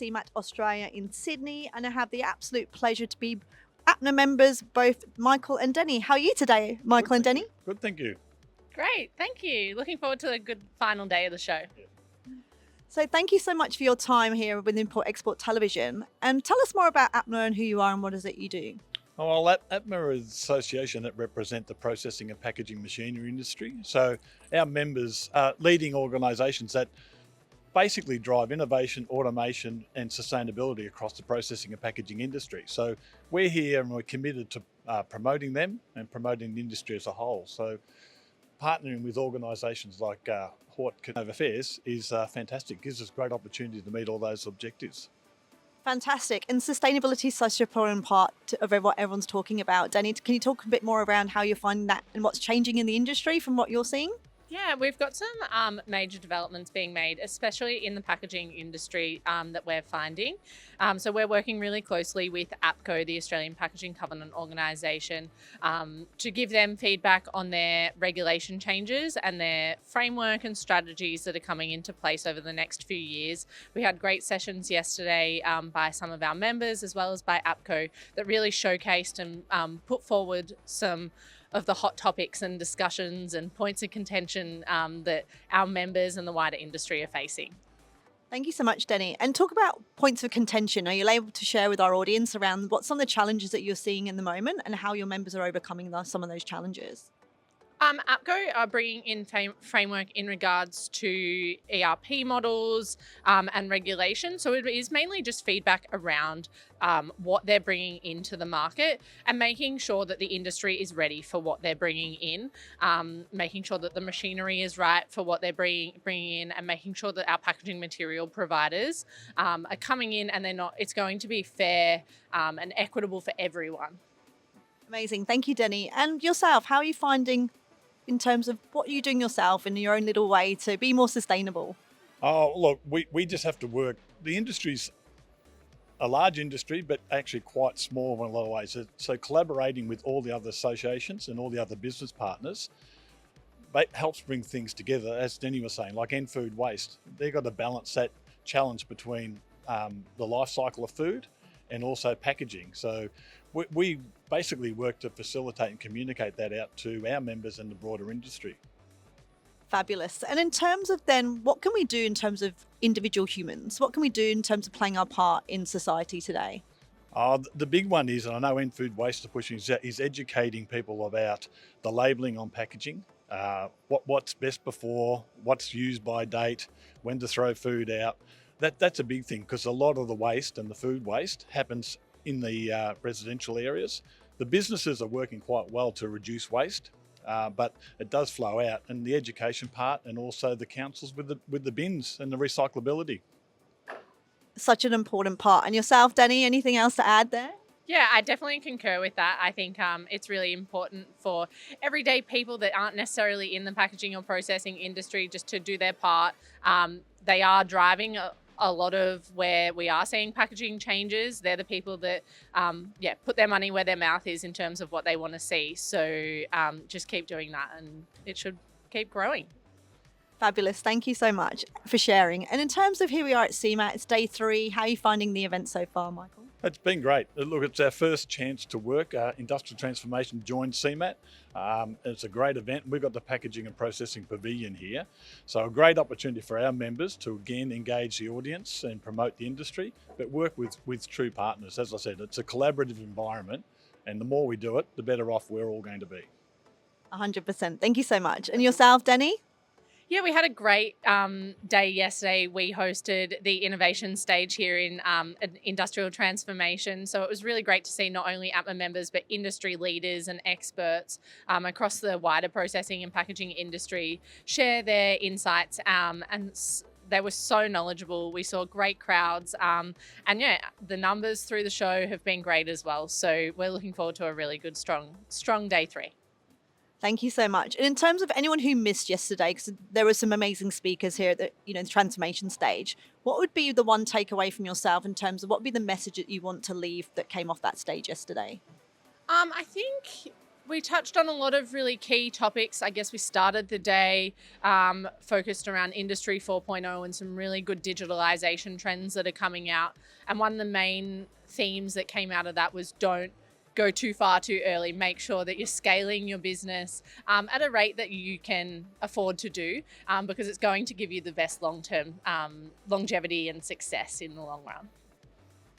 CeMAT Australia in Sydney, and I have the absolute pleasure to be APPMA members, both Michael and Denny. How are you today, Michael and Denny? Good, thank you. Great, thank you. Looking forward to a good final day of the show. So thank you so much for your time here with Import Export Television. And tell us more about APPMA and who you are and what is it you do. Oh, well, APPMA is an association that represent the processing and packaging machinery industry. So our members are leading organisations that basically drive innovation, automation and sustainability across the processing and packaging industry. So we're here and we're committed to promoting them and promoting the industry as a whole. So partnering with organisations like Hort Affairs is fantastic. Gives us great opportunity to meet all those objectives. Fantastic. And sustainability is such an important part of what everyone's talking about. Denny, can you talk a bit more around how you're finding that and what's changing in the industry from what you're seeing? Yeah, we've got some major developments being made, especially in the packaging industry that we're finding. So we're working really closely with APCO, the Australian Packaging Covenant Organisation, to give them feedback on their regulation changes and their framework and strategies that are coming into place over the next few years. We had great sessions yesterday by some of our members as well as by APCO that really showcased and put forward some of the hot topics and discussions and points of contention that our members and the wider industry are facing. Thank you so much, Denny. And talk about points of contention. Are you able to share with our audience around what some of the challenges that you're seeing in the moment and how your members are overcoming some of those challenges? APCO are bringing in framework in regards to ERP models and regulation. So it is mainly just feedback around what they're bringing into the market and making sure that the industry is ready for what they're bringing in, making sure that the machinery is right for what they're bringing in, and making sure that our packaging material providers are coming in and it's going to be fair and equitable for everyone. Amazing. Thank you, Denny. And yourself, how are you finding in terms of what you're doing yourself in your own little way to be more sustainable? Oh, look, we just have to work. The industry's a large industry, but actually quite small in a lot of ways. So collaborating with all the other associations and all the other business partners helps bring things together, as Denny was saying, like end food waste. They've got to balance that challenge between the life cycle of food and also packaging. So we basically work to facilitate and communicate that out to our members and the broader industry. Fabulous. And in terms of then, what can we do in terms of individual humans? What can we do in terms of playing our part in society today? The big one is, and I know End Food Waste are pushing, is educating people about the labelling on packaging, what's best before, what's used by date, when to throw food out. That's a big thing because a lot of the waste and the food waste happens in the residential areas. The businesses are working quite well to reduce waste, but it does flow out, and the education part and also the councils with the bins and the recyclability. Such an important part. And yourself, Denny, anything else to add there? Yeah, I definitely concur with that. I think it's really important for everyday people that aren't necessarily in the packaging or processing industry just to do their part. They are driving a lot of where we are seeing packaging changes. They're the people that, put their money where their mouth is in terms of what they want to see. So just keep doing that and it should keep growing. Fabulous. Thank you so much for sharing. And in terms of here we are at CeMAT, it's day 3. How are you finding the event so far, Michael? It's been great. Look, it's our first chance to work. Industrial Transformation joined CeMAT. It's a great event. We've got the Packaging and Processing Pavilion here. So a great opportunity for our members to again engage the audience and promote the industry, but work with true partners. As I said, it's a collaborative environment, and the more we do it, the better off we're all going to be. 100%. Thank you so much. And yourself, Denny? Yeah, we had a great day yesterday. We hosted the innovation stage here in Industrial Transformation. So it was really great to see not only APPMA members, but industry leaders and experts across the wider processing and packaging industry share their insights and they were so knowledgeable. We saw great crowds and the numbers through the show have been great as well. So we're looking forward to a really good, strong day 3. Thank you so much. And in terms of anyone who missed yesterday, because there were some amazing speakers here at the transformation stage, what would be the one takeaway from yourself in terms of what would be the message that you want to leave that came off that stage yesterday? I think We touched on a lot of really key topics. I guess we started the day focused around Industry 4.0 and some really good digitalization trends that are coming out. And one of the main themes that came out of that was don't go too far too early. Make sure that you're scaling your business at a rate that you can afford to do, because it's going to give you the best long-term longevity and success in the long run.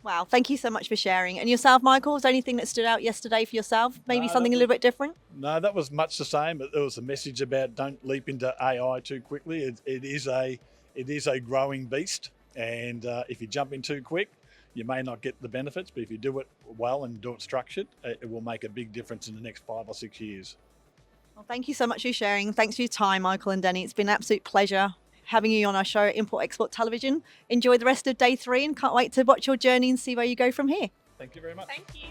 Wow, thank you so much for sharing. And yourself, Michael, is there anything that stood out yesterday for yourself? Maybe No, something a little bit different? No, that was much the same. But there was a message about don't leap into AI too quickly. It is a growing beast, and if you jump in too quick, you may not get the benefits. But if you do it well and do it structured, it will make a big difference in the next 5 or 6 years. Well, thank you so much for sharing. Thanks for your time, Michael and Denny. It's been an absolute pleasure having you on our show at Import Export Television. Enjoy the rest of day 3 and can't wait to watch your journey and see where you go from here. Thank you very much. Thank you.